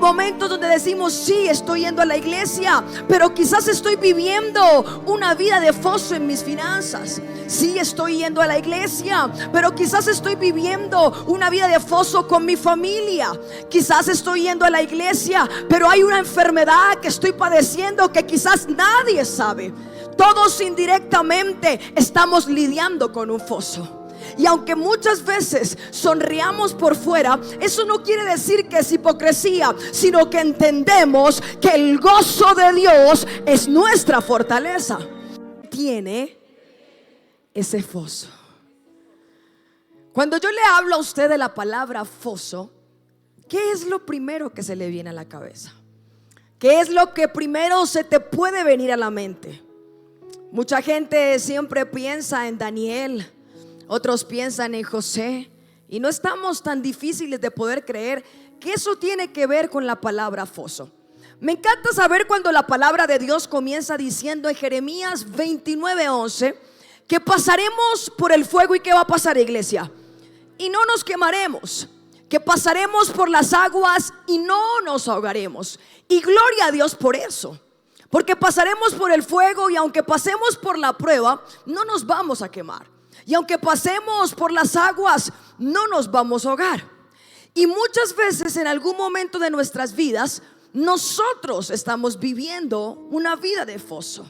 momentos donde decimos: sí, estoy yendo a la iglesia, pero quizás estoy viviendo una vida de foso en mis finanzas. Sí, estoy yendo a la iglesia, pero quizás estoy viviendo una vida de foso con mi familia. Quizás estoy yendo a la iglesia, pero hay una enfermedad que estoy padeciendo que quizás nadie sabe. Todos indirectamente estamos lidiando con un foso. Y aunque muchas veces sonriamos por fuera, eso no quiere decir que es hipocresía, sino que entendemos que el gozo de Dios es nuestra fortaleza. Tiene ese foso. Cuando yo le hablo a usted de la palabra foso, ¿qué es lo primero que se le viene a la cabeza? ¿Qué es lo que primero se te puede venir a la mente? Mucha gente siempre piensa en Daniel, otros piensan en José, y no estamos tan difíciles de poder creer que eso tiene que ver con la palabra foso. Me encanta saber cuando la palabra de Dios comienza diciendo en Jeremías 29:11 que pasaremos por el fuego. ¿Y qué va a pasar, iglesia? Y no nos quemaremos. Que pasaremos por las aguas y no nos ahogaremos. Y gloria a Dios por eso, porque pasaremos por el fuego, y aunque pasemos por la prueba, no nos vamos a quemar. Y aunque pasemos por las aguas, no nos vamos a ahogar. Y muchas veces en algún momento de nuestras vidas, nosotros estamos viviendo una vida de foso.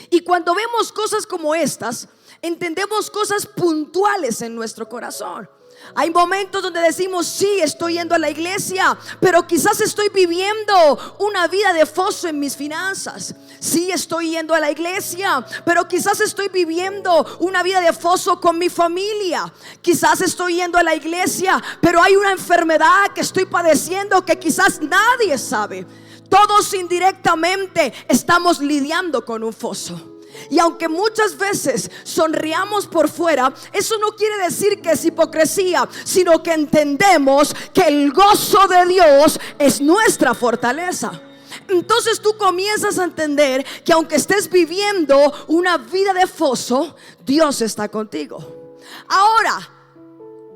Y cuando vemos cosas como estas, entendemos cosas puntuales en nuestro corazón. Hay momentos donde decimos: sí, estoy yendo a la iglesia, pero quizás estoy viviendo una vida de foso en mis finanzas. Sí, estoy yendo a la iglesia, pero quizás estoy viviendo una vida de foso con mi familia. Quizás estoy yendo a la iglesia, pero hay una enfermedad que estoy padeciendo que quizás nadie sabe. Todos indirectamente estamos lidiando con un foso. Y aunque muchas veces sonriamos por fuera, eso no quiere decir que es hipocresía, sino que entendemos que el gozo de Dios es nuestra fortaleza. Entonces tú comienzas a entender que aunque estés viviendo una vida de foso, Dios está contigo. Ahora,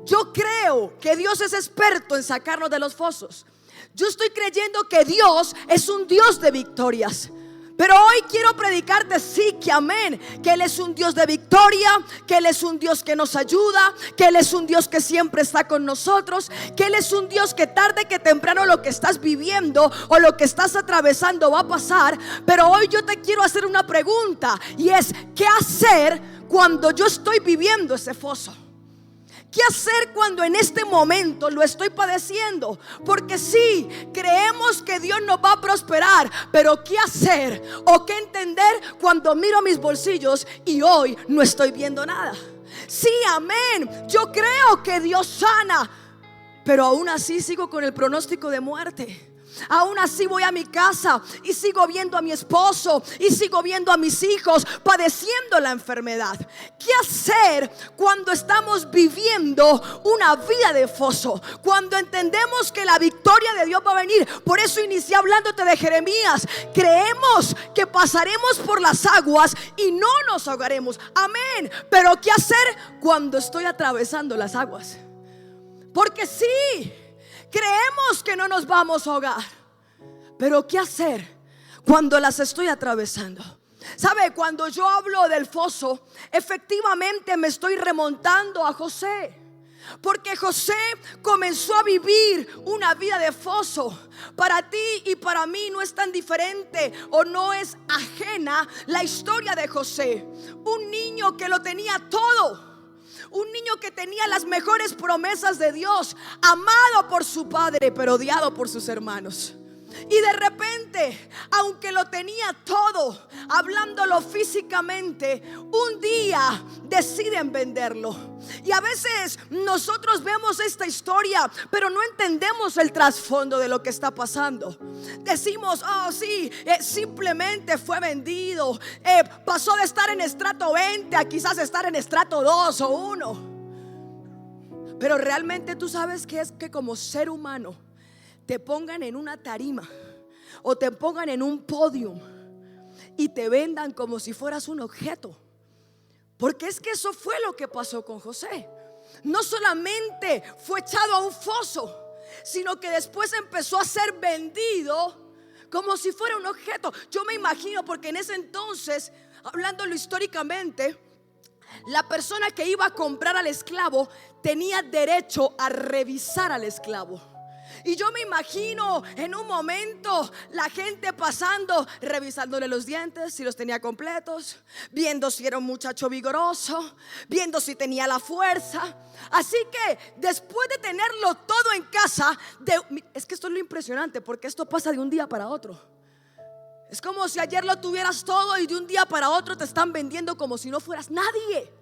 yo creo que Dios es experto en sacarnos de los fosos. Yo estoy creyendo que Dios es un Dios de victorias. Pero hoy quiero predicarte, sí, que amén, que Él es un Dios de victoria, que Él es un Dios que nos ayuda, que Él es un Dios que siempre está con nosotros, que Él es un Dios que tarde que temprano lo que estás viviendo o lo que estás atravesando va a pasar. Pero hoy yo te quiero hacer una pregunta, y es: ¿qué hacer cuando yo estoy viviendo ese foso? ¿Qué hacer cuando en este momento lo estoy padeciendo? Porque sí, creemos que Dios nos va a prosperar, pero ¿qué hacer o qué entender cuando miro a mis bolsillos y hoy no estoy viendo nada? Sí, amén, yo creo que Dios sana, pero aún así sigo con el pronóstico de muerte. Aún así voy a mi casa y sigo viendo a mi esposo y sigo viendo a mis hijos padeciendo la enfermedad. ¿Qué hacer cuando estamos viviendo una vida de foso? Cuando entendemos que la victoria de Dios va a venir. Por eso inicié hablándote de Jeremías. Creemos que pasaremos por las aguas y no nos ahogaremos. Amén. Pero ¿qué hacer cuando estoy atravesando las aguas? Porque sí, creemos que no nos vamos a ahogar, pero ¿qué hacer cuando las estoy atravesando? ¿Sabe? Cuando yo hablo del foso, efectivamente me estoy remontando a José, porque José comenzó a vivir una vida de foso. Para ti y para mí no es tan diferente o no es ajena la historia de José, un niño que lo tenía todo. Un niño que tenía las mejores promesas de Dios, amado por su padre, pero odiado por sus hermanos. Y de repente, aunque lo tenía todo, hablándolo físicamente, un día deciden venderlo. Y a veces nosotros vemos esta historia, pero no entendemos el trasfondo de lo que está pasando. Decimos: oh sí, simplemente fue vendido, pasó de estar en estrato 20 a quizás estar en estrato 2 o 1. Pero realmente tú sabes que es que como ser humano te pongan en una tarima o te pongan en un podio y te vendan como si fueras un objeto. Porque es que eso fue lo que pasó con José. No solamente fue echado a un foso, sino que después empezó a ser vendido como si fuera un objeto. Yo me imagino, porque en ese entonces, hablándolo históricamente, la persona que iba a comprar al esclavo tenía derecho a revisar al esclavo. Y yo me imagino en un momento la gente pasando, revisándole los dientes, si los tenía completos, viendo si era un muchacho vigoroso, viendo si tenía la fuerza. Así que después de tenerlo todo en casa, es que esto es lo impresionante, porque esto pasa de un día para otro. Es como si ayer lo tuvieras todo y de un día para otro te están vendiendo como si no fueras nadie,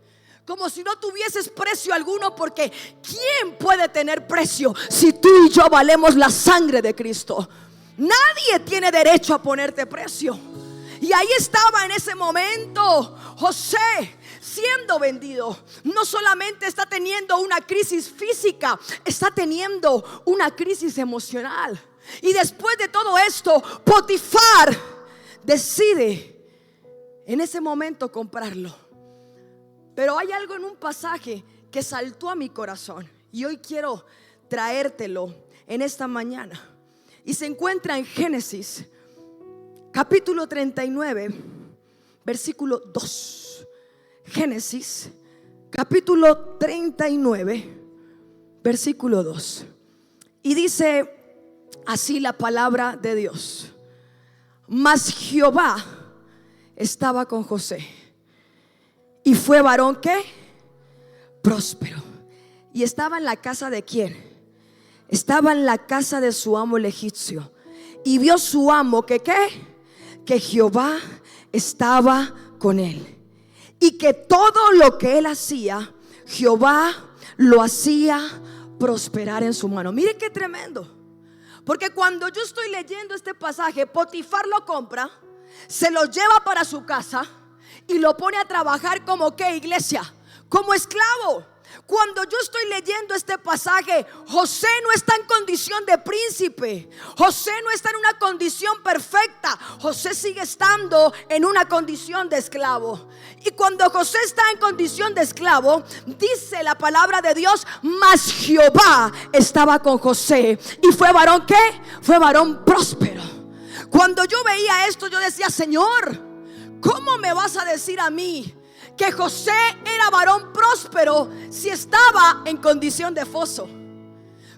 como si no tuvieses precio alguno, porque ¿quién puede tener precio si tú y yo valemos la sangre de Cristo? Nadie tiene derecho a ponerte precio. Y ahí estaba en ese momento José siendo vendido. No solamente está teniendo una crisis física, está teniendo una crisis emocional. Y después de todo esto, Potifar decide en ese momento comprarlo. Pero hay algo en un pasaje que saltó a mi corazón y hoy quiero traértelo en esta mañana. Y se encuentra en Génesis capítulo 39, versículo 2. Génesis capítulo 39, versículo 2. Y dice así la palabra de Dios: mas Jehová estaba con José, y fue varón ¿qué? Próspero. Y estaba en la casa de ¿quién? Estaba en la casa de su amo el egipcio. Y vio su amo que ¿qué? Que Jehová estaba con él, y que todo lo que él hacía, Jehová lo hacía prosperar en su mano. Mire qué tremendo. Porque cuando yo estoy leyendo este pasaje, Potifar lo compra, se lo lleva para su casa y lo pone a trabajar como ¿qué, iglesia? Como esclavo. Cuando yo estoy leyendo este pasaje, José no está en condición de príncipe, José no está en una condición perfecta, José sigue estando en una condición de esclavo. Y cuando José está en condición de esclavo, dice la palabra de Dios: mas Jehová estaba con José, y fue varón ¿qué? Fue varón próspero. Cuando yo veía esto, yo decía: Señor, ¿cómo me vas a decir a mí que José era varón próspero si estaba en condición de foso?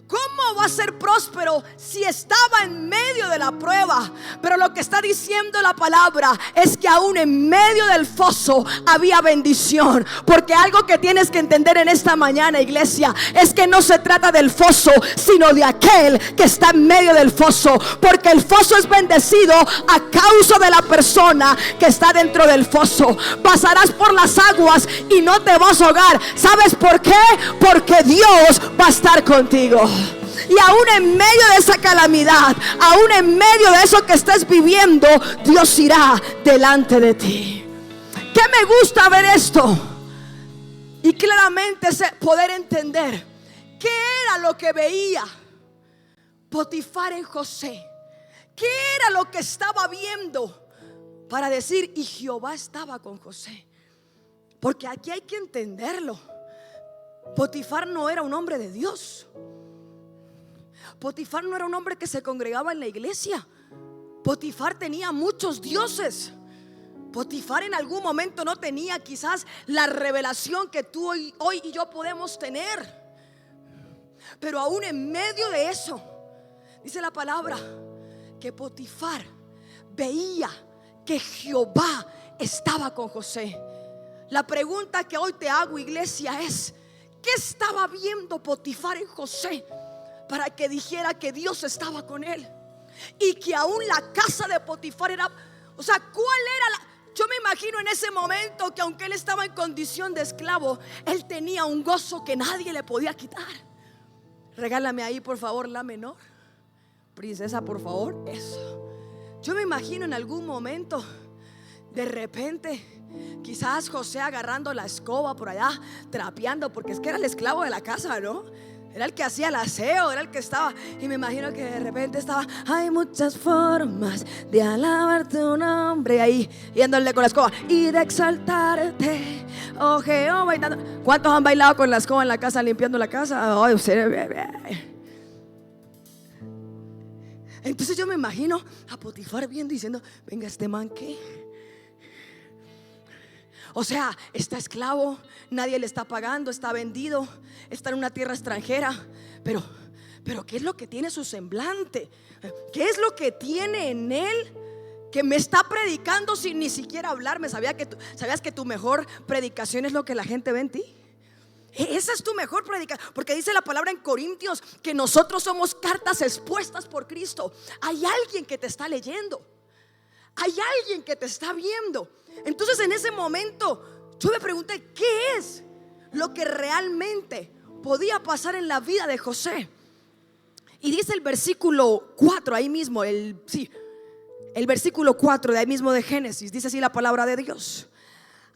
¿Cómo va a ser próspero si estaba en medio de la prueba? Pero lo que está diciendo la palabra es que aún en medio del foso había bendición. Porque algo que tienes que entender en esta mañana, iglesia, es que no se trata del foso, sino de aquel que está en medio del foso. Porque el foso es bendecido a causa de la persona que está dentro del foso. Pasarás por las aguas y no te vas a ahogar. ¿Sabes por qué? Porque Dios va a estar contigo. Y aún en medio de esa calamidad, aún en medio de eso que estés viviendo, Dios irá delante de ti. ¿Qué me gusta ver esto? Y claramente poder entender qué era lo que veía Potifar en José. ¿Qué era lo que estaba viendo para decir: y Jehová estaba con José? Porque aquí hay que entenderlo. Potifar no era un hombre de Dios. Potifar no era un hombre que se congregaba en la iglesia. Potifar tenía muchos dioses. Potifar en algún momento no tenía quizás la revelación que tú hoy y yo podemos tener. Pero aún en medio de eso, dice la palabra que Potifar veía que Jehová estaba con José. La pregunta que hoy te hago, iglesia, es: ¿qué estaba viendo Potifar en José para que dijera que Dios estaba con él? Y que aún la casa de Potifar era, o sea, ¿cuál era la? Yo me imagino en ese momento que aunque él estaba en condición de esclavo, él tenía un gozo que nadie le podía quitar. Regálame ahí por favor la menor, princesa, por favor, eso. Yo me imagino en algún momento, de repente, quizás José agarrando la escoba por allá, trapeando, porque es que era el esclavo de la casa, ¿no? Era el que hacía el aseo, era el que estaba. Y me imagino que de repente estaba: hay muchas formas de alabar tu nombre. Ahí, yéndole con la escoba y de exaltarte, oh Jehová. ¿Cuántos han bailado con la escoba en la casa, limpiando la casa? Ay, usted. Entonces yo me imagino a Potifar viendo y diciendo: venga, este man, ¿qué? O sea, está esclavo, nadie le está pagando, está vendido, está en una tierra extranjera. Pero ¿qué es lo que tiene su semblante? ¿Qué es lo que tiene en él que me está predicando sin ni siquiera hablarme? ¿Sabías que tu mejor predicación es lo que la gente ve en ti? Esa es tu mejor predicación, porque dice la palabra en Corintios que nosotros somos cartas expuestas por Cristo. Hay alguien que te está leyendo, hay alguien que te está viendo. Entonces en ese momento yo me pregunté: ¿qué es lo que realmente podía pasar en la vida de José? Y dice el versículo 4 ahí mismo, el versículo 4 de ahí mismo de Génesis. Dice así la palabra de Dios: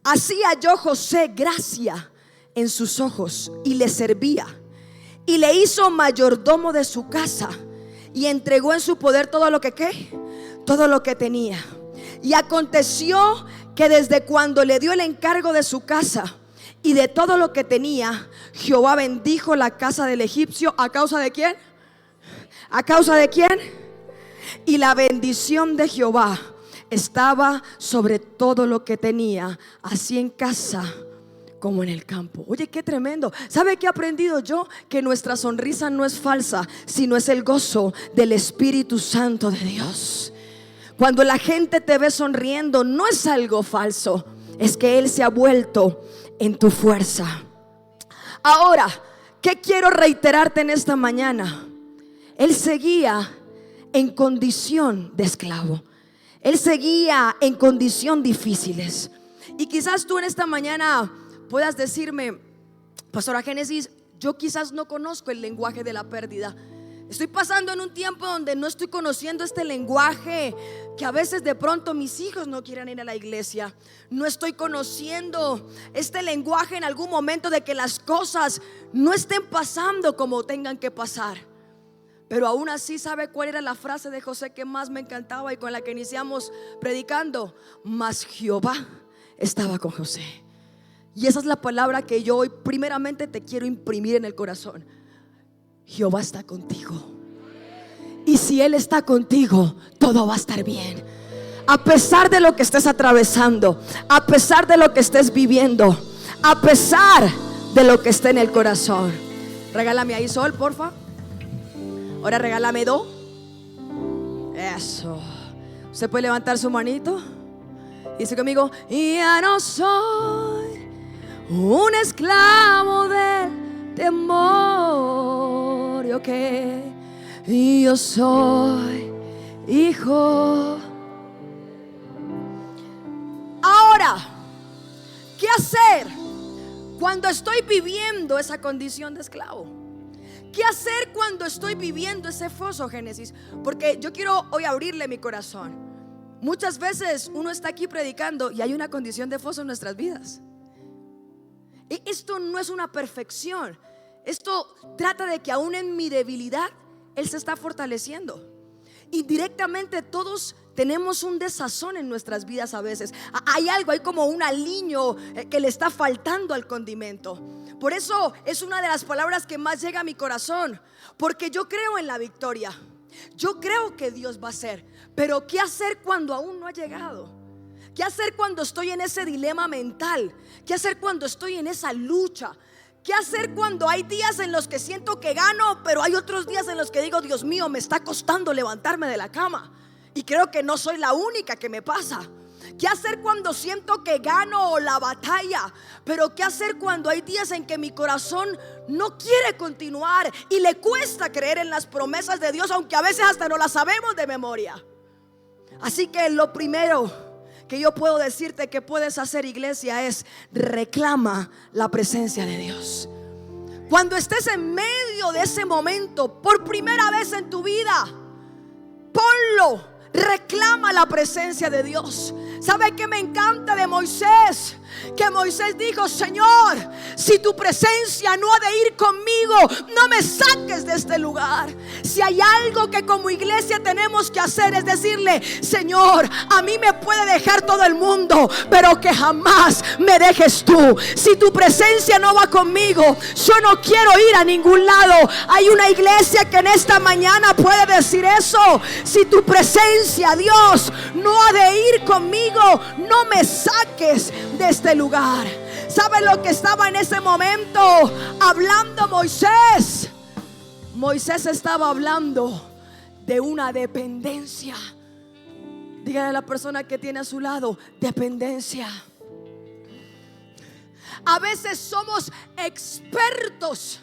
así halló José gracia en sus ojos y le servía, y le hizo mayordomo de su casa, y entregó en su poder todo lo que todo lo que tenía. Y aconteció que desde cuando le dio el encargo de su casa y de todo lo que tenía, Jehová bendijo la casa del egipcio. ¿A causa de quién? ¿A causa de quién? Y la bendición de Jehová estaba sobre todo lo que tenía, así en casa como en el campo. Oye, qué tremendo. ¿Sabe qué he aprendido yo? Que nuestra sonrisa no es falsa, sino es el gozo del Espíritu Santo de Dios. Cuando la gente te ve sonriendo, no es algo falso, es que Él se ha vuelto en tu fuerza. Ahora, ¿qué quiero reiterarte en esta mañana? Él seguía en condición de esclavo. Él seguía en condición difíciles. Y quizás tú en esta mañana puedas decirme: pastora Génesis, yo quizás no conozco el lenguaje de la pérdida. Estoy pasando en un tiempo donde no estoy conociendo este lenguaje, que a veces de pronto mis hijos no quieren ir a la iglesia. No estoy conociendo este lenguaje en algún momento de que las cosas no estén pasando como tengan que pasar. Pero aún así, ¿sabe cuál era la frase de José que más me encantaba y con la que iniciamos predicando? Mas Jehová estaba con José. Y esa es la palabra que yo hoy primeramente te quiero imprimir en el corazón. Jehová está contigo. Y si Él está contigo, todo va a estar bien. A pesar de lo que estés atravesando, a pesar de lo que estés viviendo, a pesar de lo que esté en el corazón. Regálame ahí sol, porfa. Ahora regálame do. Eso. Usted puede levantar su manito. Dice conmigo: y ya no soy un esclavo del temor. ¿Yo qué? Y yo soy hijo. Ahora, ¿qué hacer cuando estoy viviendo esa condición de esclavo? ¿Qué hacer cuando estoy viviendo ese foso, Génesis? Porque yo quiero hoy abrirle mi corazón. Muchas veces uno está aquí predicando y hay una condición de foso en nuestras vidas. Y esto no es una perfección. Esto trata de que aún en mi debilidad Él se está fortaleciendo. Indirectamente todos tenemos un desazón en nuestras vidas a veces. Hay algo, hay como un aliño que le está faltando al condimento. Por eso es una de las palabras que más llega a mi corazón, porque yo creo en la victoria. Yo creo que Dios va a hacer. Pero ¿qué hacer cuando aún no ha llegado? ¿Qué hacer cuando estoy en ese dilema mental? ¿Qué hacer cuando estoy en esa lucha? ¿Qué hacer cuando hay días en los que siento que gano, pero hay otros días en los que digo: Dios mío, me está costando levantarme de la cama? Y creo que no soy la única que me pasa. ¿Qué hacer cuando siento que gano la batalla? Pero ¿qué hacer cuando hay días en que mi corazón no quiere continuar y le cuesta creer en las promesas de Dios, aunque a veces hasta no las sabemos de memoria? Así que lo primero que yo puedo decirte que puedes hacer, iglesia, es reclama la presencia de Dios. Cuando estés en medio de ese momento por primera vez en tu vida, ponlo. Reclama la presencia de Dios. ¿Sabe qué me encanta de Moisés? Que Moisés dijo: Señor, si tu presencia no ha de ir conmigo, no me saques de este lugar. Si hay algo que como iglesia tenemos que hacer, es decirle: Señor, a mí me puede dejar todo el mundo, pero que jamás me dejes tú. Si tu presencia no va conmigo, yo no quiero ir a ningún lado. Hay una iglesia que en esta mañana puede decir eso: si tu presencia, Dios, no ha de ir conmigo, no me saques de este lugar. ¿Sabe lo que estaba en ese momento hablando Moisés? Moisés estaba hablando de una dependencia. Dígale a la persona que tiene a su lado: dependencia. A veces somos expertos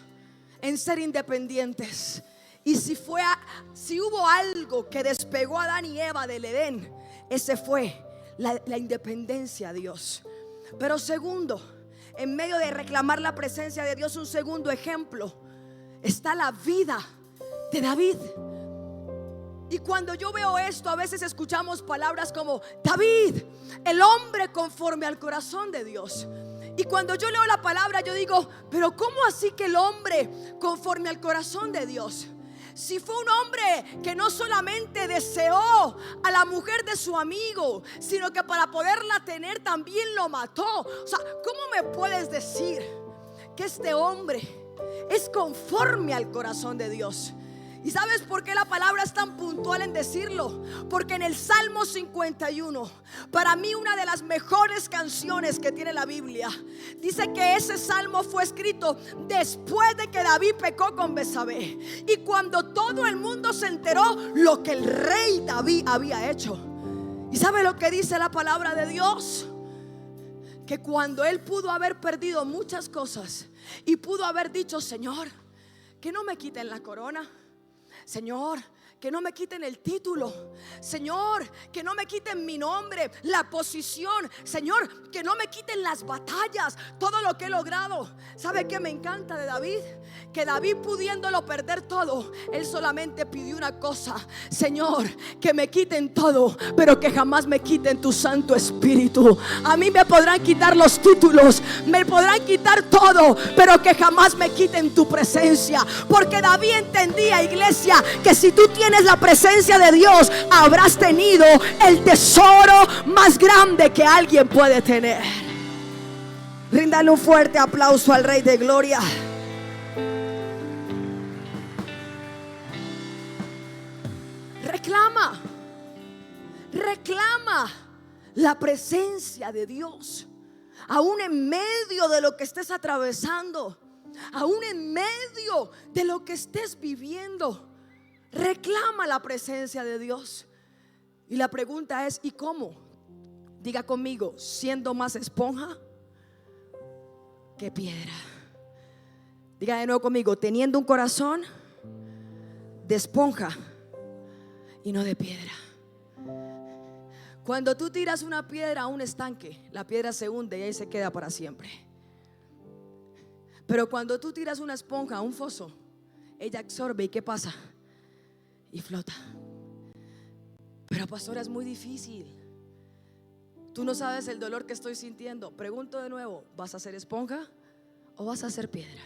en ser independientes. Y si hubo algo que despegó a Adán y Eva del Edén, ese fue la independencia a Dios. Pero segundo, en medio de reclamar la presencia de Dios, un segundo ejemplo está la vida de David. Y cuando yo veo esto, a veces escuchamos palabras como David, el hombre conforme al corazón de Dios. Y cuando yo leo la palabra, yo digo: pero ¿cómo así que el hombre conforme al corazón de Dios? Si fue un hombre que no solamente deseó a la mujer de su amigo, sino que para poderla tener también lo mató. O sea, ¿cómo me puedes decir que este hombre es conforme al corazón de Dios? ¿Y sabes por qué la palabra es tan puntual en decirlo? Porque en el Salmo 51, para mí una de las mejores canciones que tiene la Biblia, dice que ese salmo fue escrito después de que David pecó con Betsabé, y cuando todo el mundo se enteró lo que el rey David había hecho. ¿Y sabe lo que dice la palabra de Dios? Que cuando él pudo haber perdido muchas cosas y pudo haber dicho: Señor, que no me quiten la corona, Señor, que no me quiten el título, Señor, que no me quiten mi nombre, la posición, Señor, que no me quiten las batallas, todo lo que he logrado. ¿Sabe qué me encanta de David? Que David, pudiéndolo perder todo, él solamente pidió una cosa: Señor, que me quiten todo, pero que jamás me quiten tu Santo Espíritu. A mí me podrán quitar los títulos, me podrán quitar todo, pero que jamás me quiten tu presencia. Porque David entendía, iglesia, que si tú tienes la presencia de Dios, habrás tenido el tesoro más grande que alguien puede tener. Ríndale un fuerte aplauso al Rey de Gloria. Reclama la presencia de Dios, aún en medio de lo que estés atravesando, aún en medio de lo que estés viviendo. Reclama la presencia de Dios. Y la pregunta es: ¿y cómo? Diga conmigo: siendo más esponja que piedra. Diga de nuevo conmigo: teniendo un corazón de esponja y no de piedra. Cuando tú tiras una piedra a un estanque, la piedra se hunde y ahí se queda para siempre. Pero cuando tú tiras una esponja a un foso, ella absorbe. ¿Y qué pasa? Y flota. Pero pastora, es muy difícil. Tú no sabes el dolor que estoy sintiendo. Pregunto de nuevo: ¿vas a ser esponja o vas a ser piedra?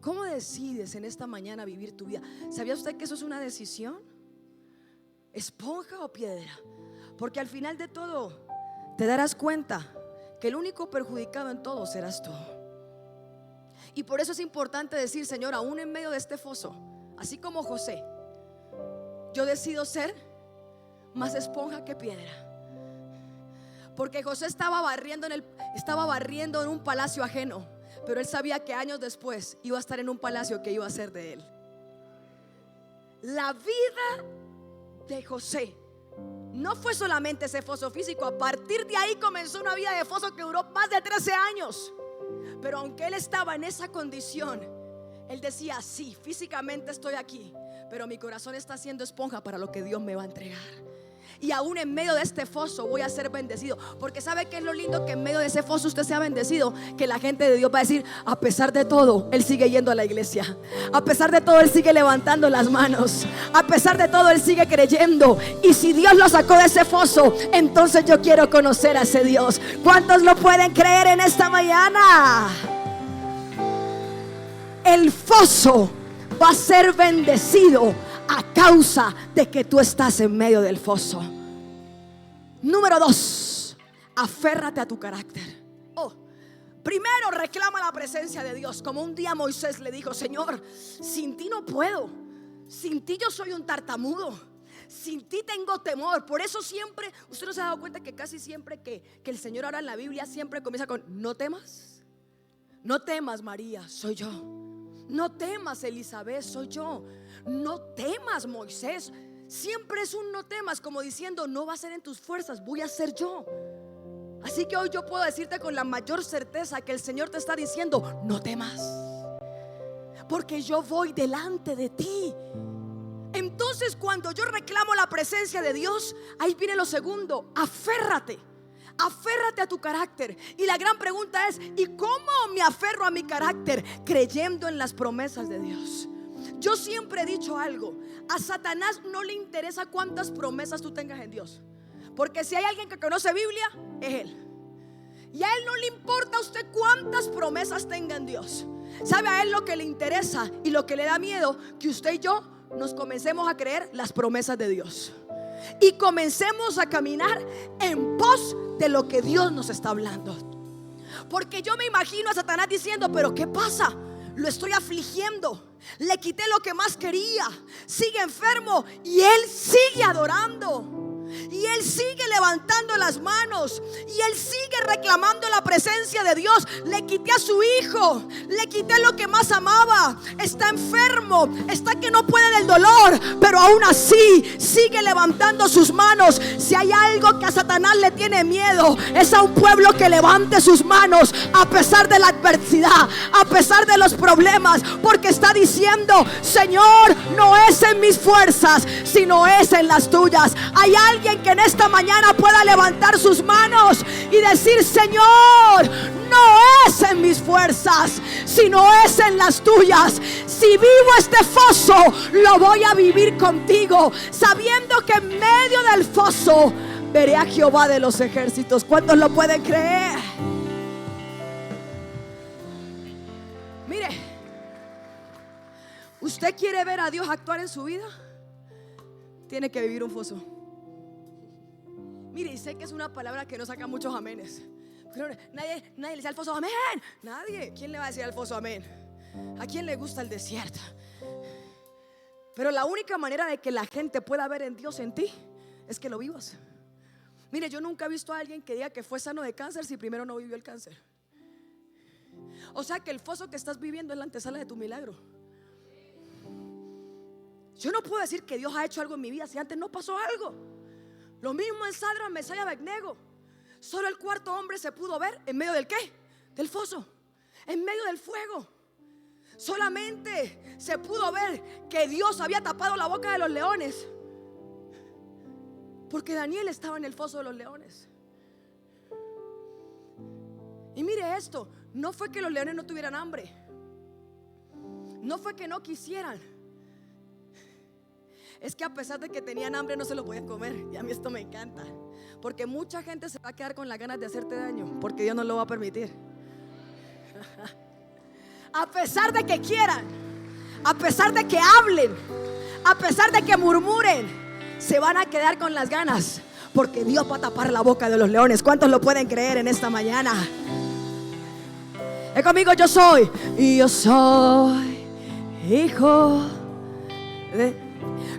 ¿Cómo decides en esta mañana vivir tu vida? ¿Sabía usted que eso es una decisión? ¿Esponja o piedra? Porque al final de todo te darás cuenta que el único perjudicado en todo serás tú. Y por eso es importante decir: Señor, aún en medio de este foso, así como José, yo decido ser más esponja que piedra. Porque José estaba barriendo en un palacio ajeno, pero él sabía que años después iba a estar en un palacio que iba a ser de él. La vida de José no fue solamente ese foso físico. A partir de ahí comenzó una vida de foso que duró más de 13 años. Pero aunque él estaba en esa condición, él decía: sí, físicamente estoy aquí, pero mi corazón está siendo esponja para lo que Dios me va a entregar. Y aún en medio de este foso voy a ser bendecido. Porque ¿sabe qué es lo lindo? Que en medio de ese foso usted sea bendecido. Que la gente de Dios va a decir: a pesar de todo, Él sigue yendo a la iglesia. A pesar de todo, Él sigue levantando las manos. A pesar de todo, Él sigue creyendo. Y si Dios lo sacó de ese foso, entonces yo quiero conocer a ese Dios. ¿Cuántos lo pueden creer en esta mañana? El foso va a ser bendecido a causa de que tú estás en medio del foso. Número 2, aférrate a tu carácter. Primero reclama la presencia de Dios. Como un día Moisés le dijo: Señor, sin ti no puedo. Sin ti yo soy un tartamudo. Sin ti tengo temor. Por eso siempre, usted no se ha dado cuenta que casi siempre que el Señor habla en la Biblia, siempre comienza con: no temas. No temas, María, soy yo. No temas, Elizabeth, soy yo. No temas, Moisés. Siempre es un no temas, como diciendo: no va a ser en tus fuerzas, voy a ser yo. Así que hoy yo puedo decirte con la mayor certeza que el Señor te está diciendo: no temas, porque yo voy delante de ti. Entonces, cuando yo reclamo la presencia de Dios, ahí viene lo segundo: aférrate. Aférrate a tu carácter. Y la gran pregunta es: ¿y cómo me aferro a mi carácter? Creyendo en las promesas de Dios. Yo siempre he dicho algo: a Satanás no le interesa cuántas promesas tú tengas en Dios, porque si hay alguien que conoce Biblia, es él. Y a él no le importa a usted cuántas promesas tenga en Dios. ¿Sabe a él lo que le interesa y lo que le da miedo? Que usted y yo nos comencemos a creer las promesas de Dios y comencemos a caminar en pos de lo que Dios nos está hablando. Porque yo me imagino a Satanás diciendo: pero ¿qué pasa? Lo estoy afligiendo, le quité lo que más quería, sigue enfermo y él sigue adorando. Y él sigue levantando las manos, y él sigue reclamando la presencia de Dios. Le quité a su hijo, le quité lo que más amaba. Está enfermo, está que no puede del dolor, pero aún así sigue levantando sus manos. Si hay algo que a Satanás le tiene miedo, es a un pueblo que levante sus manos a pesar de la adversidad, a pesar de los problemas, porque está diciendo: Señor, no es en mis fuerzas, sino es en las tuyas. Hay alguien que en esta mañana pueda levantar sus manos y decir: Señor, no es en mis fuerzas, sino es en las tuyas. Si vivo este foso, lo voy a vivir contigo, sabiendo que en medio del foso veré a Jehová de los ejércitos. ¿Cuántos lo pueden creer? Mire, ¿usted quiere ver a Dios actuar en su vida? Tiene que vivir un foso. Mire, y sé que es una palabra que no saca muchos amenes. Nadie le dice al foso amén. Nadie. ¿Quién le va a decir al foso amén? ¿A quién le gusta el desierto? Pero la única manera de que la gente pueda ver en Dios en ti es que lo vivas. Mire, yo nunca he visto a alguien que diga que fue sano de cáncer si primero no vivió el cáncer. O sea que el foso que estás viviendo es la antesala de tu milagro. Yo no puedo decir que Dios ha hecho algo en mi vida si antes no pasó algo. Lo mismo en Sadrach, Mesach y Abednego. Solo el cuarto hombre se pudo ver en medio del ¿qué? Del foso, en medio del fuego. Solamente se pudo ver que Dios había tapado la boca de los leones, porque Daniel estaba en el foso de los leones. Y mire esto: no fue que los leones no tuvieran hambre, no fue que no quisieran, es que a pesar de que tenían hambre no se lo podían comer. Y a mí esto me encanta, porque mucha gente se va a quedar con las ganas de hacerte daño, porque Dios no lo va a permitir. A pesar de que quieran, a pesar de que hablen, a pesar de que murmuren, se van a quedar con las ganas, porque Dios va a tapar la boca de los leones. ¿Cuántos lo pueden creer en esta mañana? Conmigo: yo soy, y yo soy hijo de...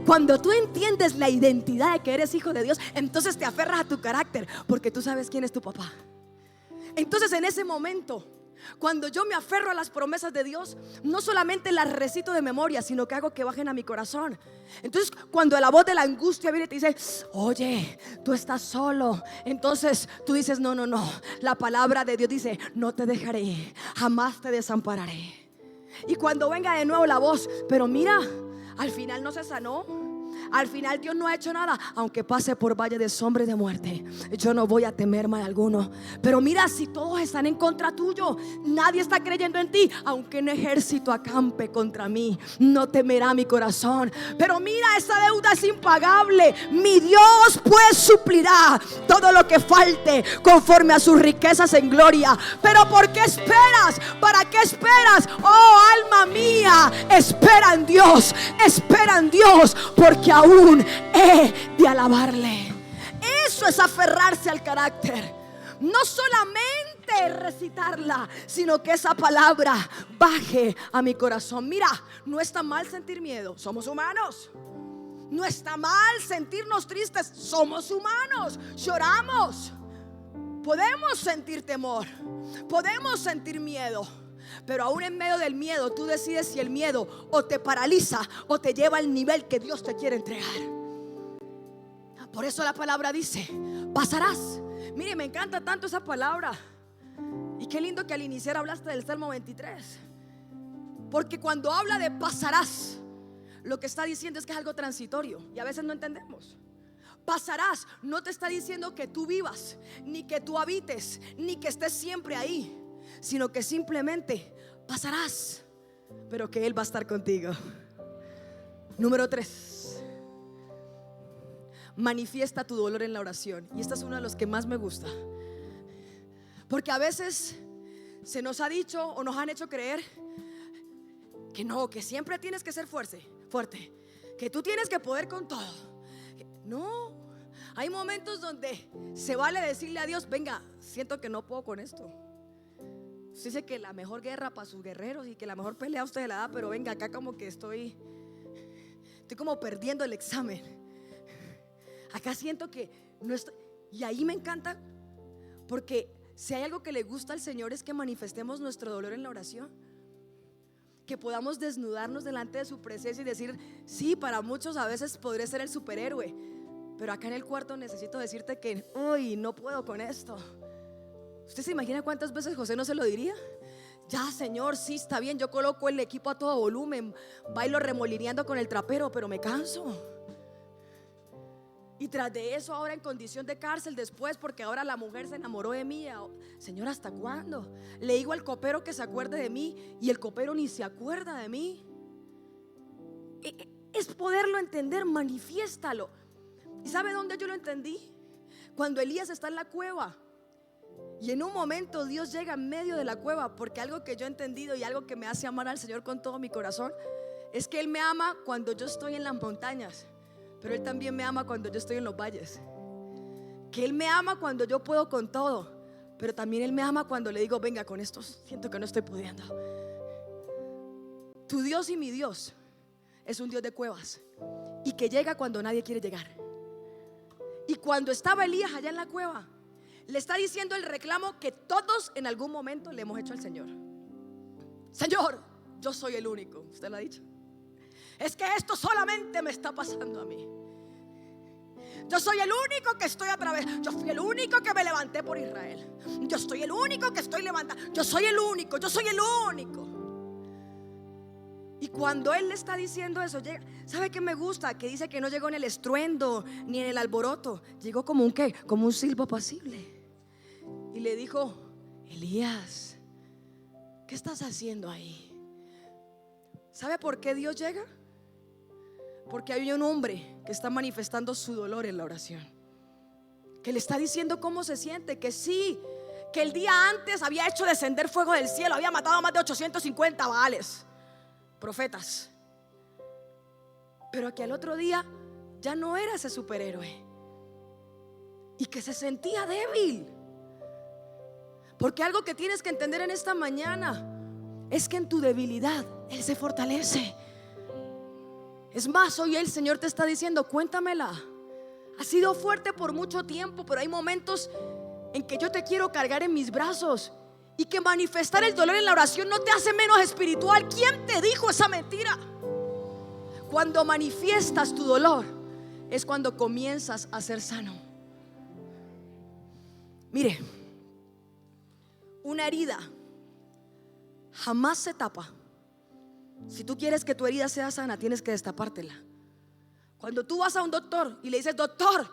Cuando tú entiendes la identidad de que eres hijo de Dios, entonces te aferras a tu carácter, porque tú sabes quién es tu papá. Entonces en ese momento, cuando yo me aferro a las promesas de Dios, no solamente las recito de memoria, sino que hago que bajen a mi corazón. Entonces cuando la voz de la angustia viene y te dice: oye, tú estás solo, entonces tú dices: no, la palabra de Dios dice: no te dejaré, jamás te desampararé. Y cuando venga de nuevo la voz: pero mira, al final no se sanó, Al final Dios no ha hecho nada. Aunque pase por valle de sombra y de muerte, yo no voy a temer mal alguno. Pero mira, si todos están en contra tuyo, nadie está creyendo en ti, aunque un ejército acampe contra mí, no temerá mi corazón. Pero mira, esa deuda es impagable. Mi Dios pues suplirá todo lo que falte conforme a sus riquezas en gloria. Pero ¿por qué esperas? ¿Para qué esperas? Oh alma mía, espera en Dios, espera en Dios, porque aún he de alabarle. Eso es aferrarse al carácter. No solamente recitarla, sino que esa palabra baje a mi corazón. Mira, no está mal sentir miedo, somos humanos. No está mal sentirnos tristes, somos humanos, lloramos. Podemos sentir temor, podemos sentir miedo. Pero aún en medio del miedo, tú decides si el miedo o te paraliza o te lleva al nivel que Dios te quiere entregar. Por eso la palabra dice: pasarás. Mire, me encanta tanto esa palabra. Y qué lindo que al iniciar hablaste del Salmo 23. Porque cuando habla de pasarás, lo que está diciendo es que es algo transitorio. Y a veces no entendemos. Pasarás no te está diciendo que tú vivas, ni que tú habites, ni que estés siempre ahí, sino que simplemente pasarás, pero que Él va a estar contigo. Número 3, manifiesta tu dolor en la oración. Y esta es uno de los que más me gusta, porque a veces se nos ha dicho o nos han hecho creer que no, que siempre tienes que ser fuerte, que tú tienes que poder con todo. No, hay momentos donde se vale decirle a Dios: venga, siento que no puedo con esto. Usted dice que la mejor guerra para sus guerreros y que la mejor pelea usted la da, pero venga, acá como que estoy como perdiendo el examen. Acá siento que no estoy. Y ahí me encanta, porque si hay algo que le gusta al Señor es que manifestemos nuestro dolor en la oración, que podamos desnudarnos delante de su presencia y decir: sí, para muchos a veces podré ser el superhéroe, pero acá en el cuarto necesito decirte que uy, no puedo con esto. ¿Usted se imagina cuántas veces José no se lo diría? Ya, Señor, sí, está bien, yo coloco el equipo a todo volumen, bailo remolineando con el trapero, pero me canso. Y tras de eso, ahora en condición de cárcel, después porque ahora la mujer se enamoró de mí. Señor, ¿hasta cuándo? Le digo al copero que se acuerde de mí y el copero ni se acuerda de mí. Es poderlo entender, manifiéstalo. ¿Y sabe dónde yo lo entendí? Cuando Elías está en la cueva y en un momento Dios llega en medio de la cueva. Porque algo que yo he entendido y algo que me hace amar al Señor con todo mi corazón es que Él me ama cuando yo estoy en las montañas, pero Él también me ama cuando yo estoy en los valles. Que Él me ama cuando yo puedo con todo, pero también Él me ama cuando le digo: venga, con esto siento que no estoy pudiendo. Tu Dios y mi Dios es un Dios de cuevas y que llega cuando nadie quiere llegar. Y cuando estaba Elías allá en la cueva, le está diciendo el reclamo que todos en algún momento le hemos hecho al Señor: Señor, yo soy el único. ¿Usted lo ha dicho? Es que esto solamente me está pasando a mí. Yo soy el único que estoy yo fui el único que me levanté por Israel. Yo soy el único que estoy levantando. Yo soy el único, yo soy el único. Y cuando Él le está diciendo eso, llega, ¿sabe qué me gusta? Que dice que no llegó en el estruendo ni en el alboroto. Llegó como un ¿qué? Como un silbo apacible. Y le dijo: Elías, ¿qué estás haciendo ahí? ¿Sabe por qué Dios llega? Porque hay un hombre que está manifestando su dolor en la oración, que le está diciendo cómo se siente, que sí, que el día antes había hecho descender fuego del cielo, había matado a más de 850 Baales, profetas, pero que al otro día ya no era ese superhéroe y que se sentía débil. Porque algo que tienes que entender en esta mañana es que en tu debilidad Él se fortalece. Es más, hoy el Señor te está diciendo: cuéntamela. Has sido fuerte por mucho tiempo, pero hay momentos en que yo te quiero cargar en mis brazos. Y que manifestar el dolor en la oración no te hace menos espiritual. ¿Quién te dijo esa mentira? Cuando manifiestas tu dolor es cuando comienzas a ser sano. Mire, una herida jamás se tapa. Si tú quieres que tu herida sea sana, tienes que destapártela. Cuando tú vas a un doctor y le dices: doctor,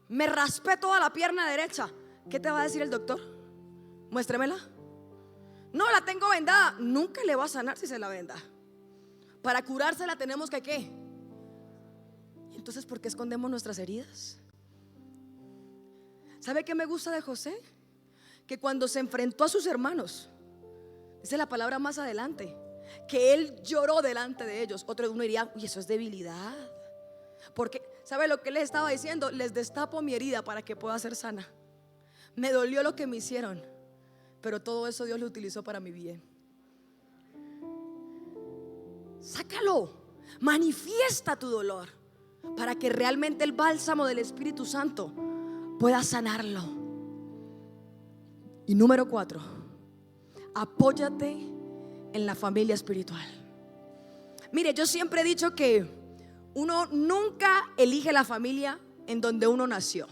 me raspé toda la pierna derecha, ¿qué te va a decir el doctor? Muéstremela. No, la tengo vendada. Nunca le va a sanar si se la venda. Para curársela tenemos que ¿qué? Entonces, ¿por qué escondemos nuestras heridas? ¿Sabe qué me gusta de José? Que cuando se enfrentó a sus hermanos, dice la palabra más adelante, que él lloró delante de ellos. Uno diría: uy, eso es debilidad. Porque, ¿sabe lo que les estaba diciendo? Les destapo mi herida para que pueda ser sana. Me dolió lo que me hicieron, pero todo eso Dios lo utilizó para mi bien. Sácalo, manifiesta tu dolor, para que realmente el bálsamo del Espíritu Santo pueda sanarlo. Y número 4, apóyate en la familia espiritual. Mire, yo siempre he dicho que uno nunca elige la familia en donde uno nació,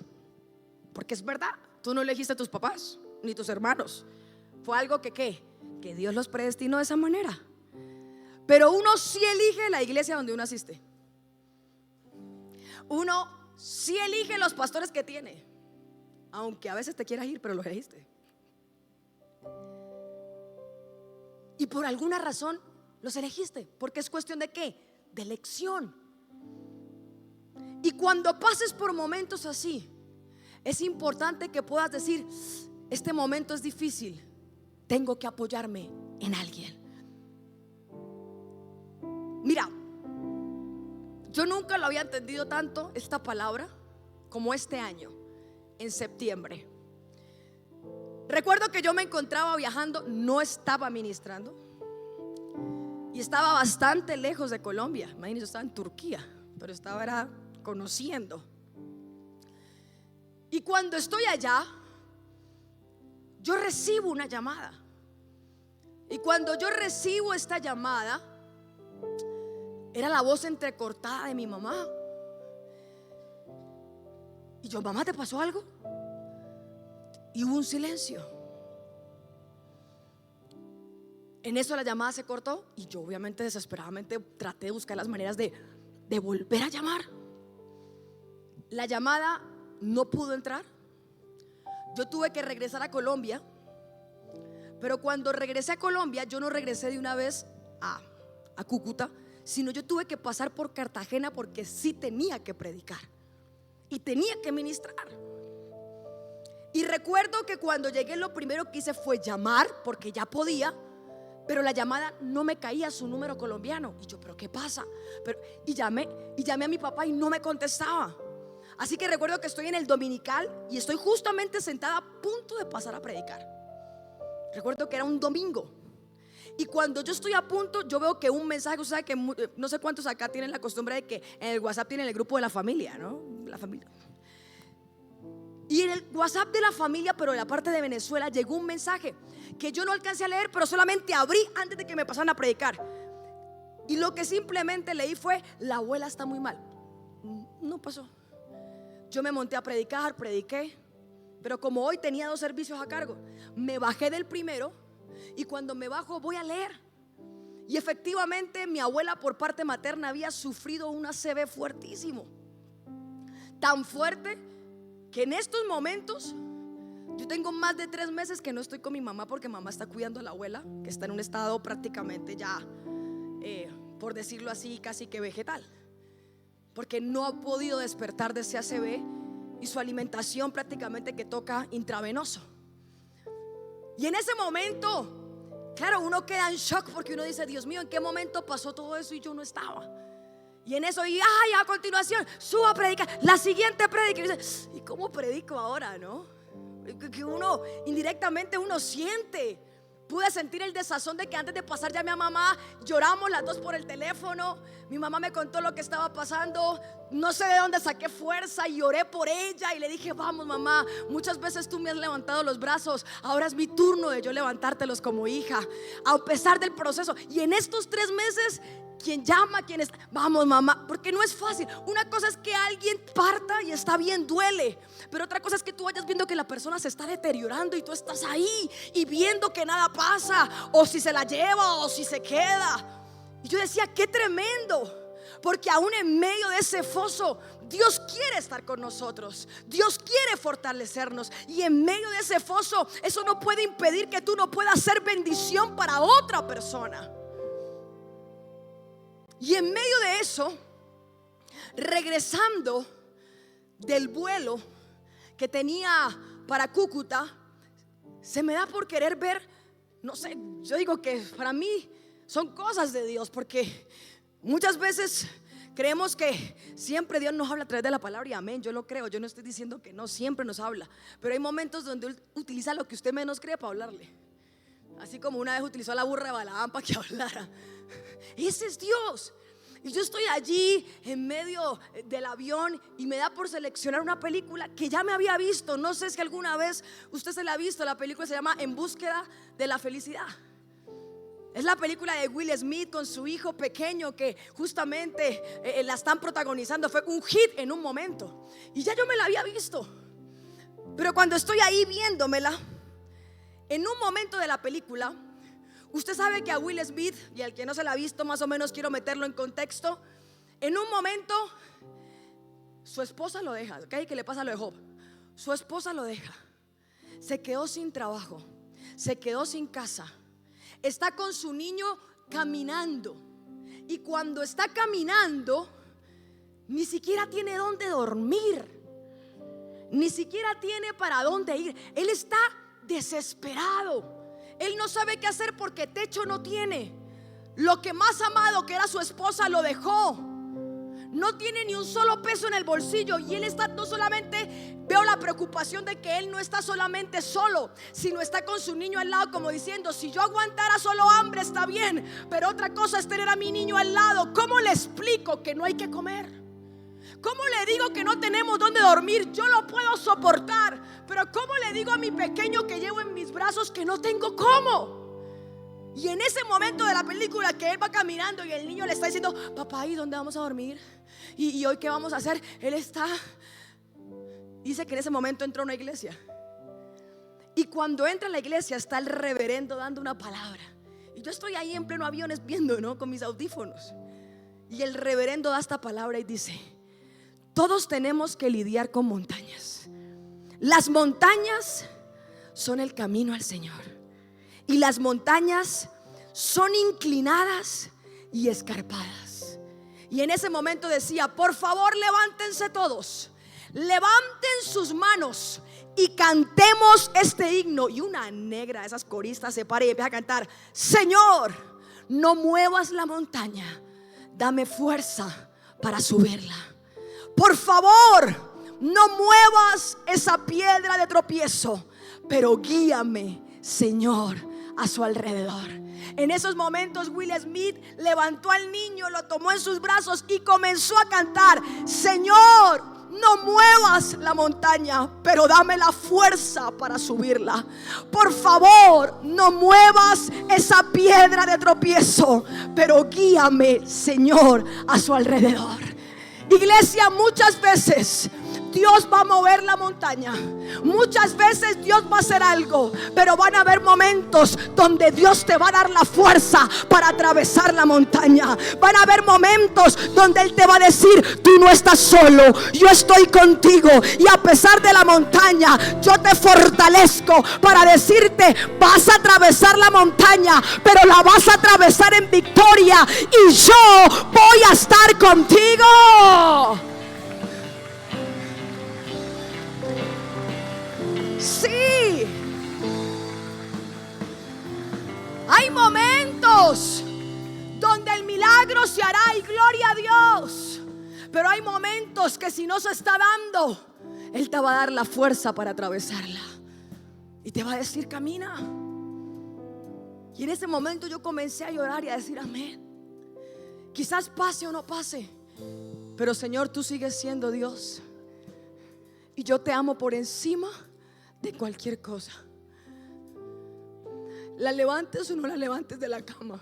porque es verdad, tú no elegiste a tus papás ni tus hermanos. Fue algo que Dios los predestinó de esa manera. Pero uno sí elige la iglesia donde uno asiste. Uno sí elige los pastores que tiene, aunque a veces te quieras ir, pero los elegiste. Y por alguna razón los elegiste, porque es cuestión de ¿qué? De elección. Y cuando pases por momentos así, es importante que puedas decir: este momento es difícil, tengo que apoyarme en alguien. Mira, yo nunca lo había entendido tanto esta palabra como este año, en septiembre. Recuerdo que yo me encontraba viajando, no estaba ministrando, y estaba bastante lejos de Colombia. Imagínense, yo estaba en Turquía, pero estaba conociendo. Y cuando estoy allá, yo recibo una llamada. Y cuando yo recibo esta llamada, era la voz entrecortada de mi mamá. Y yo: mamá, ¿te pasó algo? Y hubo un silencio. En eso la llamada se cortó y yo obviamente desesperadamente traté de buscar las maneras de volver a llamar. La llamada no pudo entrar. Yo tuve que regresar a Colombia. Pero cuando regresé a Colombia, yo no regresé de una vez a Cúcuta, sino yo tuve que pasar por Cartagena, porque sí tenía que predicar y tenía que ministrar. Y recuerdo que cuando llegué, lo primero que hice fue llamar, porque ya podía, pero la llamada no me caía su número colombiano. Y yo: ¿pero qué pasa? Y llamé a mi papá y no me contestaba. Así que recuerdo que estoy en el dominical y estoy justamente sentada a punto de pasar a predicar. Recuerdo que era un domingo. Y cuando yo estoy a punto, yo veo que un mensaje, usted sabe que no sé cuántos acá tienen la costumbre de que en el WhatsApp tienen el grupo de la familia, ¿no? La familia. Y en el WhatsApp de la familia, pero de la parte de Venezuela, llegó un mensaje que yo no alcancé a leer, pero solamente abrí antes de que me pasaran a predicar. Y lo que simplemente leí fue: la abuela está muy mal. No pasó. Yo me monté a predicar, prediqué. Pero como hoy tenía 2 servicios a cargo, me bajé del primero. Y cuando me bajo voy a leer. Y efectivamente mi abuela por parte materna había sufrido un ACV fuertísimo. Tan fuerte que en estos momentos yo tengo más de 3 meses que no estoy con mi mamá, porque mamá está cuidando a la abuela, que está en un estado prácticamente ya, por decirlo así, casi que vegetal, porque no ha podido despertar de ese ACV y su alimentación prácticamente que toca intravenoso. Y en ese momento, claro, uno queda en shock, porque uno dice: Dios mío, ¿en qué momento pasó todo eso y yo no estaba? Y en eso, a continuación, subo a predicar. La siguiente predica. Y dice: ¿y cómo predico ahora, no? Que uno, indirectamente uno siente. Pude sentir el desazón de que antes de pasar llamé a mamá. Lloramos las 2 por el teléfono. Mi mamá me contó lo que estaba pasando. No sé de dónde saqué fuerza y oré por ella y le dije: vamos, mamá, muchas veces tú me has levantado los brazos, ahora es mi turno de yo levantártelos como hija, a pesar del proceso. Y en estos 3 meses, quien llama, quien está, vamos, mamá, porque no es fácil. Una cosa es que alguien parta y está bien, duele, pero otra cosa es que tú vayas viendo que la persona se está deteriorando y tú estás ahí y viendo que nada pasa, o si se la lleva o si se queda. Y yo decía: qué tremendo, Porque aún en medio de ese foso, Dios quiere estar con nosotros. Dios quiere fortalecernos. Y en medio de ese foso, eso no puede impedir que tú no puedas ser bendición para otra persona. Y en medio de eso, regresando del vuelo que tenía para Cúcuta, se me da por querer ver, no sé, yo digo que para mí son cosas de Dios, porque muchas veces creemos que siempre Dios nos habla a través de la palabra, y amén, yo lo creo. Yo no estoy diciendo que no siempre nos habla, pero hay momentos donde Él utiliza lo que usted menos cree para hablarle. Así como una vez utilizó a la burra de Balaam para que hablara. Ese es Dios. Y yo estoy allí en medio del avión y me da por seleccionar una película que ya me había visto. No sé si alguna vez usted se la ha visto. La película se llama En búsqueda de la felicidad. Es la película de Will Smith con su hijo pequeño, que justamente la están protagonizando. Fue un hit en un momento y ya yo me la había visto. Pero cuando estoy ahí viéndomela, en un momento de la película, usted sabe que a Will Smith, y al que no se la ha visto, más o menos quiero meterlo en contexto. En un momento su esposa lo deja, ¿ok? ¿Qué le pasa a lo de Job? Su esposa lo deja, se quedó sin trabajo, se quedó sin casa, está con su niño caminando. Y cuando está caminando, ni siquiera tiene dónde dormir, ni siquiera tiene para dónde ir. Él está desesperado. Él no sabe qué hacer porque techo no tiene. Lo que más amado, que era su esposa, lo dejó. No tiene ni un solo peso en el bolsillo. Y él está, no solamente veo la preocupación de que él no está solamente solo, sino está con su niño al lado, como diciendo: si yo aguantara solo hambre está bien, pero otra cosa es tener a mi niño al lado. ¿Cómo le explico que no hay que comer? ¿Cómo le digo que no tenemos dónde dormir? Yo lo puedo soportar, pero ¿cómo le digo a mi pequeño que llevo en mis brazos que no tengo cómo? Y en ese momento de la película que él va caminando y el niño le está diciendo: papá, ¿y dónde vamos a dormir? ¿Y hoy qué vamos a hacer? Él está, dice que en ese momento entró a una iglesia. Y cuando entra a la iglesia está el reverendo dando una palabra. Y yo estoy ahí en pleno avión viendo, ¿no?, con mis audífonos. Y el reverendo da esta palabra y dice: todos tenemos que lidiar con montañas. Las montañas son el camino al Señor. Y las montañas son inclinadas y escarpadas. Y en ese momento decía: por favor, levántense todos, levanten sus manos y cantemos este himno. Y una negra de esas coristas se para y empieza a cantar: Señor, no muevas la montaña, dame fuerza para subirla. Por favor, no muevas esa piedra de tropiezo, pero guíame, Señor, a su alrededor. En esos momentos Will Smith levantó al niño, lo tomó en sus brazos y comenzó a cantar: Señor, no muevas la montaña, pero dame la fuerza para subirla. Por favor, no muevas esa piedra de tropiezo, pero guíame, Señor, a su alrededor. Iglesia, muchas veces Dios va a mover la montaña, muchas veces Dios va a hacer algo, pero van a haber momentos donde Dios te va a dar la fuerza para atravesar la montaña. Van a haber momentos donde Él te va a decir: tú no estás solo, yo estoy contigo. Y a pesar de la montaña, yo te fortalezco para decirte: vas a atravesar la montaña, pero la vas a atravesar en victoria, y yo voy a estar contigo. Sí, hay momentos donde el milagro se hará y gloria a Dios, pero hay momentos que si no se está dando, Él te va a dar la fuerza para atravesarla y te va a decir: camina. Y en ese momento yo comencé a llorar y a decir: amén. Quizás pase o no pase, pero Señor, tú sigues siendo Dios, y yo te amo por encima de cualquier cosa. La levantes o no la levantes de la cama,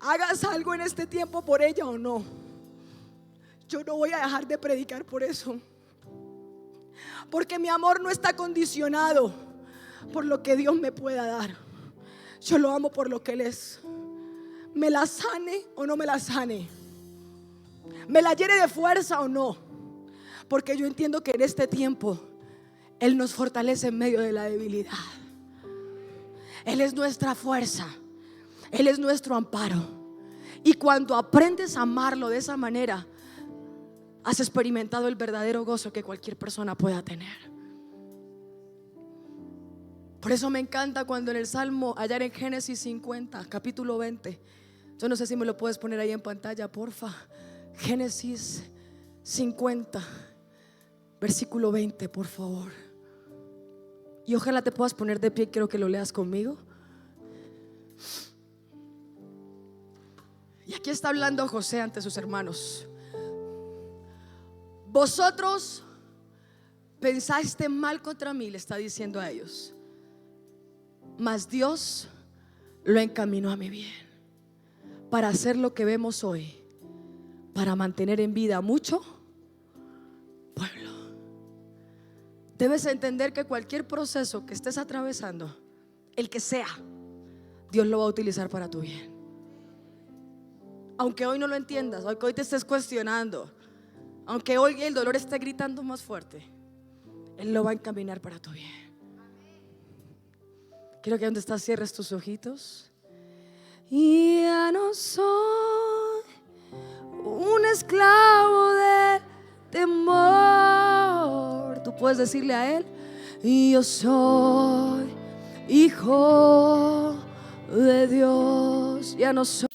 hagas algo en este tiempo por ella o no, yo no voy a dejar de predicar por eso, porque mi amor no está condicionado por lo que Dios me pueda dar. Yo lo amo por lo que Él es. me la sane o no me la sane, me la llene de fuerza o no, porque yo entiendo que en este tiempo Él nos fortalece en medio de la debilidad. Él es nuestra fuerza, Él es nuestro amparo. Y cuando aprendes a amarlo de esa manera, has experimentado el verdadero gozo que cualquier persona pueda tener. Por eso me encanta cuando en el Salmo, allá en Génesis 50, capítulo 20, yo no sé si me lo puedes poner ahí en pantalla, porfa. Génesis 50, versículo 20, por favor. Y ojalá te puedas poner de pie, quiero que lo leas conmigo. Y aquí está hablando José ante sus hermanos. Vosotros pensaste mal contra mí, le está diciendo a ellos, mas Dios lo encaminó a mi bien, para hacer lo que vemos hoy, para mantener en vida mucho pueblo. Debes entender que cualquier proceso que estés atravesando, el que sea, Dios lo va a utilizar para tu bien. Aunque hoy no lo entiendas, aunque hoy te estés cuestionando, aunque hoy el dolor esté gritando más fuerte, Él lo va a encaminar para tu bien. Quiero que donde estás cierres tus ojitos. Y ya no soy un esclavo del temor. Tú puedes decirle a Él: y yo soy hijo de Dios. Ya no soy